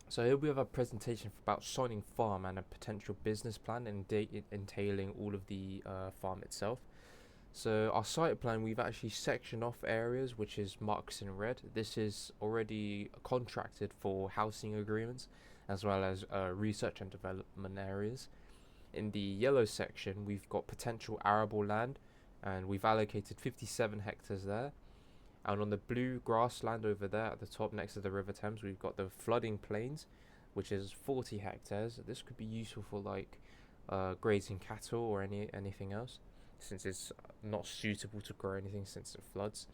So here we have a presentation about Shining Farm and a potential business plan entailing all of the farm itself. So our site plan, we've actually sectioned off areas which is marked in red. This is already contracted for housing agreements as well as research and development areas. In the yellow section, we've got potential arable land and we've allocated 57 hectares there. And on the blue grassland over there at the top next to the River Thames, we've got the flooding plains, which is 40 hectares. This could be useful for like grazing cattle or anything else, since it's not suitable to grow anything since it floods.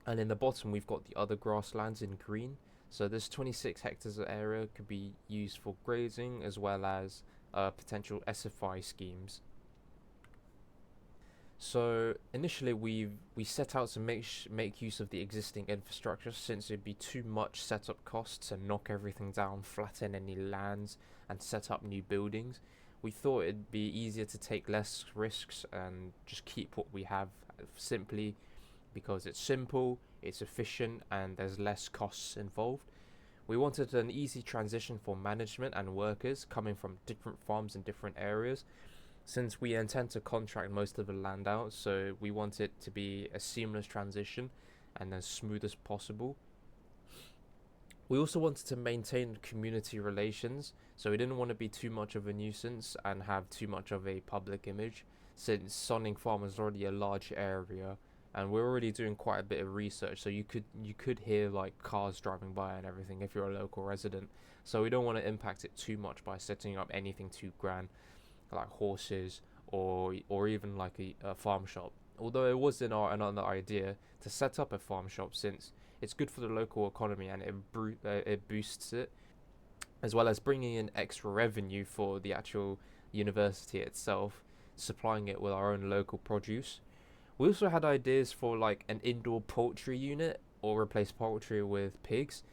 And in the bottom, we've got the other grasslands in green. So this 26 hectares of area could be used for grazing as well as potential SFI schemes. So initially we set out to make use of the existing infrastructure, since it'd be too much setup costs and knock everything down, flatten any lands and set up new buildings. We thought it'd be easier to take less risks and just keep what we have, simply because it's simple, it's efficient and there's less costs involved. We wanted an easy transition for management and workers coming from different farms in different areas, since we intend to contract most of the land out, so we want it to be a seamless transition and as smooth as possible. We also wanted to maintain community relations, so we didn't want to be too much of a nuisance and have too much of a public image, since Sonning Farm is already a large area and we're already doing quite a bit of research, so you could hear like cars driving by and everything if you're a local resident. So we don't want to impact it too much by setting up anything too grand like horses or even like a farm shop. Although it was in our another idea to set up a farm shop, since it's good for the local economy and it boosts it, as well as bringing in extra revenue for the actual university itself, supplying it with our own local produce. We also had ideas for like an indoor poultry unit or replace poultry with pigs.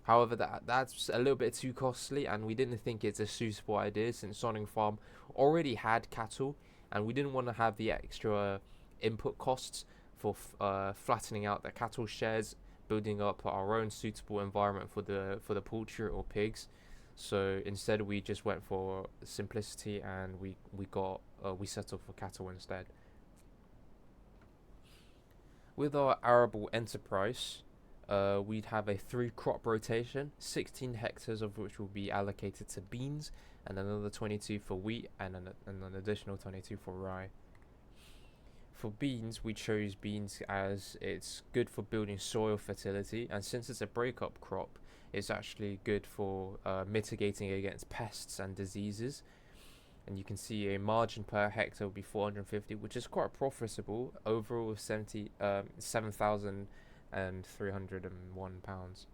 However, that's a little bit too costly, and we didn't think it's a suitable idea since Sonning Farm already had cattle, and we didn't want to have the extra input costs for flattening out the cattle sheds, building up our own suitable environment for the poultry or pigs. So instead, we just went for simplicity, and we settled for cattle instead. With our arable enterprise, we'd have a 3 crop rotation, 16 hectares of which will be allocated to beans, and another 22 for wheat, and an additional 22 for rye. For beans, we chose beans as it's good for building soil fertility, and since it's a breakup crop, it's actually good for mitigating against pests and diseases. And you can see a margin per hectare will be 450, which is quite profitable overall, 7,301 pounds.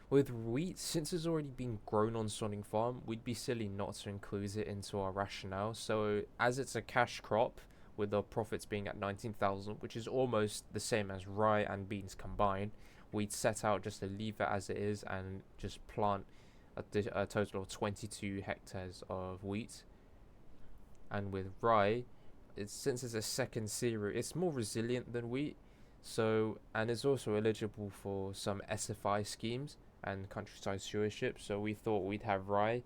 With wheat, since it's already been grown on Sonning Farm, we'd be silly not to include it into our rationale. So as it's a cash crop, with the profits being at 19,000, which is almost the same as rye and beans combined, we'd set out just to leave it as it is and just plant a total of 22 hectares of wheat. And with rye, since it's a second cereal, it's more resilient than wheat. So, and it's also eligible for some SFI schemes and countryside stewardship. So we thought we'd have rye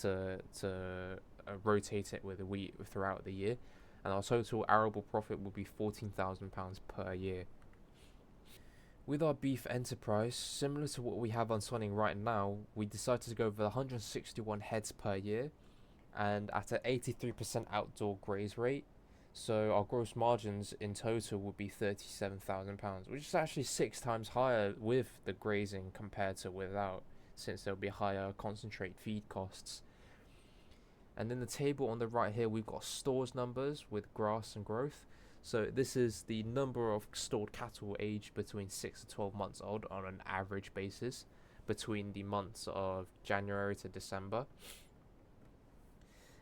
to rotate it with wheat throughout the year, and our total arable profit will be £14,000 per year. With our beef enterprise, similar to what we have on Sonning right now, we decided to go with 161 heads per year and at an 83% outdoor graze rate. So our gross margins in total would be £37,000, which is actually 6 times higher with the grazing compared to without, since there'll be higher concentrate feed costs. And in the table on the right here, we've got stores numbers with grass and growth. So this is the number of stored cattle aged between 6 to 12 months old on an average basis between the months of January to December.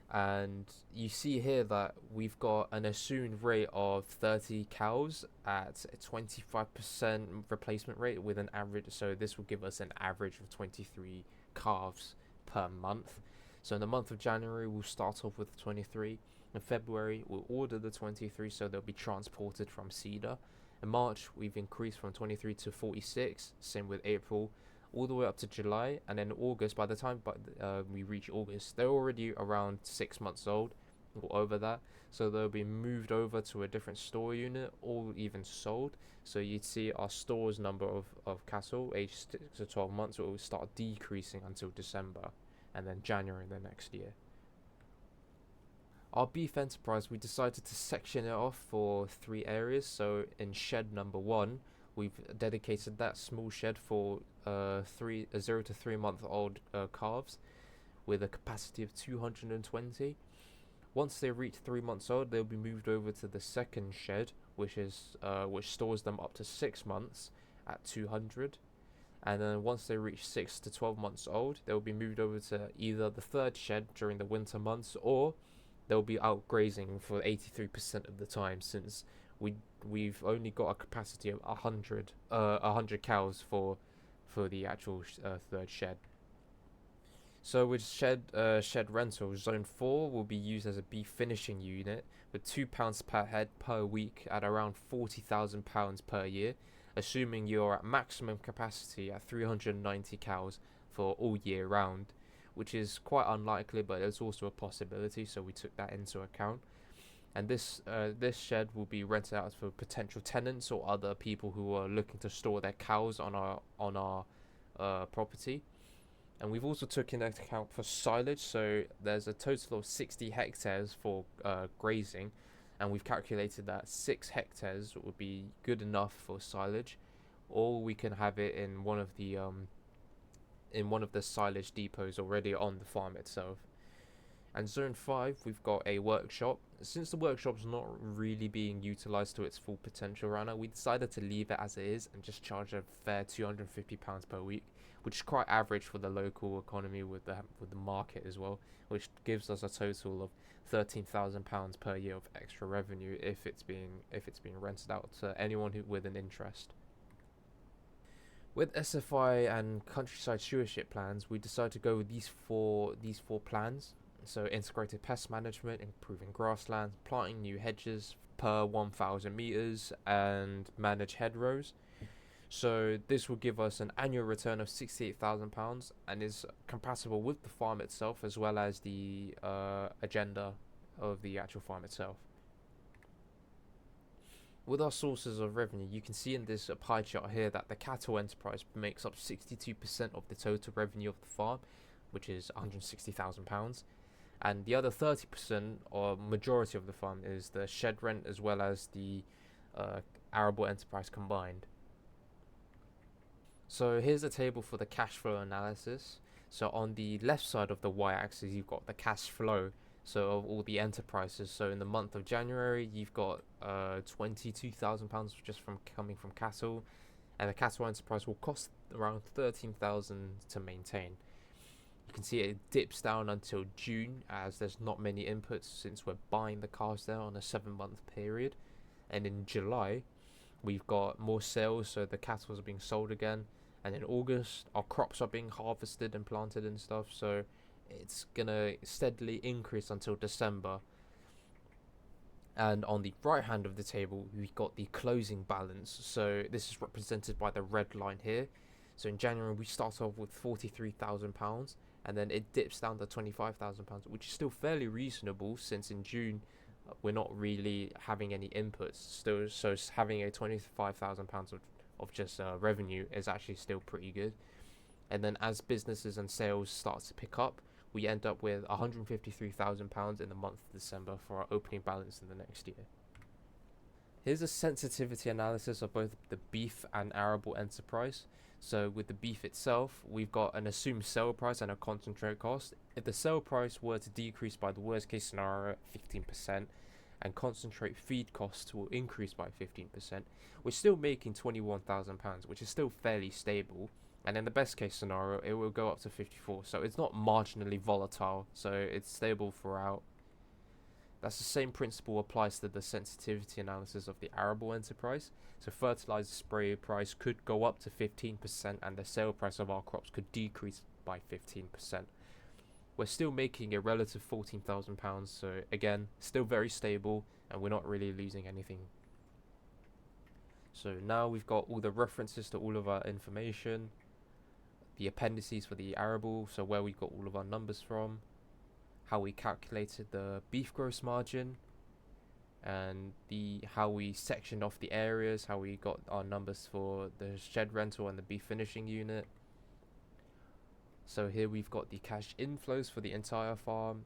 And you see here that we've got an assumed rate of 30 cows at a 25% replacement rate with an average. So this will give us an average of 23 calves per month. So in the month of January, we'll start off with 23. In February, we'll order the 23, so they'll be transported from Cedar. In March, we've increased from 23 to 46. Same with April. all the way up to July, and then August. By the time we reach August, they're already around 6 months old or over that. So they'll be moved over to a different store unit or even sold. So you'd see our store's number of cattle aged 6 to 12 months will start decreasing until December, and then January the next year. Our beef enterprise, we decided to section it off for 3 areas. So in shed number 1, we've dedicated that small shed for 0 to 3 month old calves with a capacity of 220. Once they reach 3 months old, they'll be moved over to the second shed, which stores them up to 6 months at 200. And then once they reach 6 to 12 months old, they'll be moved over to either the third shed during the winter months, or they'll be out grazing for 83% of the time, since we've only got a capacity of 100 cows for the actual third shed. So with shed rental, zone 4 will be used as a beef finishing unit with £2 per head per week at around £40,000 per year, assuming you're at maximum capacity at 390 cows for all year round, which is quite unlikely, but it's also a possibility, so we took that into account. And this shed will be rented out for potential tenants or other people who are looking to store their cows on our property. And we've also taken into account for silage, so there's a total of 60 hectares for grazing, and we've calculated that 6 hectares would be good enough for silage, or we can have it in one of the silage depots already on the farm itself. And zone 5, we've got a workshop. Since the workshop's not really being utilized to its full potential right now, we decided to leave it as it is and just charge a fair £250 per week, which is quite average for the local economy with the market as well, which gives us a total of £13,000 per year of extra revenue if it's being rented out to anyone with an interest. With SFI and countryside stewardship plans, we decided to go with these four plans. So integrated pest management, improving grasslands, planting new hedges per 1,000 meters, and manage hedgerows. So this will give us an annual return of £68,000 and is compatible with the farm itself as well as the agenda of the actual farm itself. With our sources of revenue, you can see in this pie chart here that the cattle enterprise makes up 62% of the total revenue of the farm, which is £160,000. And the other 30% or majority of the farm is the shed rent as well as the arable enterprise combined. So here's a table for the cash flow analysis. So on the left side of the y-axis, you've got the cash flow, so of all the enterprises. So in the month of January, you've got £22,000 just from coming from cattle, and the cattle enterprise will cost around £13,000 to maintain. You can see it dips down until June, as there's not many inputs since we're buying the calves there on a 7-month period. And in July, we've got more sales, so the cattle are being sold again. And in August, our crops are being harvested and planted and stuff, so it's gonna steadily increase until December. And on the right hand of the table, we've got the closing balance. So this is represented by the red line here. So in January, we start off with £43,000, and then it dips down to £25,000, which is still fairly reasonable, since in June we're not really having any inputs still, so having a £25,000 of just revenue is actually still pretty good. And then as businesses and sales start to pick up, we end up with £153,000 in the month of December for our opening balance in the next year. Here's a sensitivity analysis of both the beef and arable enterprise. So with the beef itself, we've got an assumed sale price and a concentrate cost. If the sale price were to decrease by the worst case scenario 15%, and concentrate feed costs will increase by 15%, we're still making £21,000, which is still fairly stable. And in the best case scenario, it will go up to 54. So it's not marginally volatile, so it's stable throughout. That's the same principle applies to the sensitivity analysis of the arable enterprise. So fertilizer spray price could go up to 15%, and the sale price of our crops could decrease by 15%. We're still making a relative £14,000, so again, still very stable, and we're not really losing anything. So now we've got all the references to all of our information. the appendices for the arable, so where we got all of our numbers from, how we calculated the beef gross margin, and the how we sectioned off the areas, how we got our numbers for the shed rental and the beef finishing unit. So here we've got the cash inflows for the entire farm,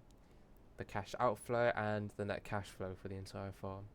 the cash outflow, and the net cash flow for the entire farm.